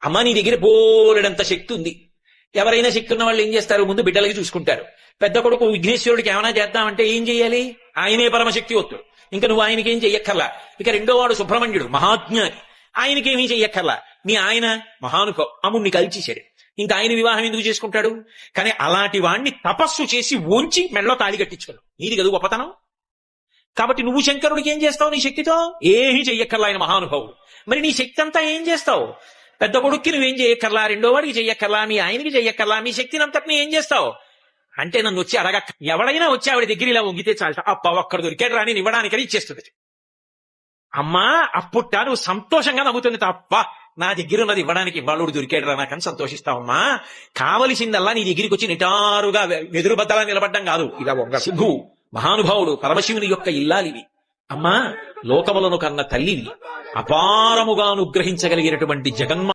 అమ్మ నీ దగ్గర బోలెడంత శక్తి ఉంది. ఎవరైనా శక్తి ఉన్న వాళ్ళు ఏం చేస్తారు, ముందు బిడ్డలకి చూసుకుంటారు. పెద్ద కొడుకు విఘ్నేశ్వరుడికి ఏమైనా చేద్దామంటే ఏం చెయ్యాలి, ఆయనే పరమశక్తివంతుడు, ఇంకా నువ్వు ఆయనకేం చెయ్యక్కర్లా. ఇక రెండో వాడు సుబ్రహ్మణ్యుడు మహాజ్ఞాని, ఆయనకేమీ చెయ్యక్కర్లా. మీ ఆయన మహానుభావు, అమ్ముడిని కలిచేశాడు, ఇంకా ఆయన వివాహం ఎందుకు చేసుకుంటాడు. కానీ అలాంటి వాణ్ణి తపస్సు చేసి వంచి మెడలో తాళి కట్టించుకున్నావు, నీది కదా గొప్పతనం. కాబట్టి నువ్వు శంకరుడికి ఏం చేస్తావు నీ శక్తితో, ఏమీ చెయ్యక్కర్లా, ఆయన మహానుభావుడు. మరి నీ శక్తి అంతా ఏం చేస్తావు, పెద్ద కొడుక్కి నువ్వేం చెయ్యక్కర్లా, రెండో వాడికి చెయ్యక్కర్లా, మీ ఆయనకి చెయ్యక్కర్లా, మీ శక్తిని అంతటిని ఏం చేస్తావు అంటే నన్ను వచ్చి అడగక్క. ఎవడైనా వచ్చి ఆవిడ దగ్గర ఇలా వంగితే చాలట, అప్ప ఒక్కడ దొరికాడు రాని ఇవ్వడానికని ఇచ్చేస్తుంది. అమ్మా అప్పుట నువ్వు సంతోషంగా నవ్వుతుంది తప్ప, నా దగ్గర ఉన్నది ఇవ్వడానికి ఇవాళుడు దొరికాడు రా నాకని సంతోషిస్తావమ్మా. కావలసిందల్లా నీ దగ్గరికి వచ్చి నిటారుగా వెదురు బద్దలా నిలబడ్డం కాదు. ఇలా వంగ సిద్ధు మహానుభావుడు పరమశివుని యొక్క ఇల్లాలివి. అమ్మా లోకములను కన్న తల్లివి, అపారముగా అనుగ్రహించగలిగినటువంటి జగన్మ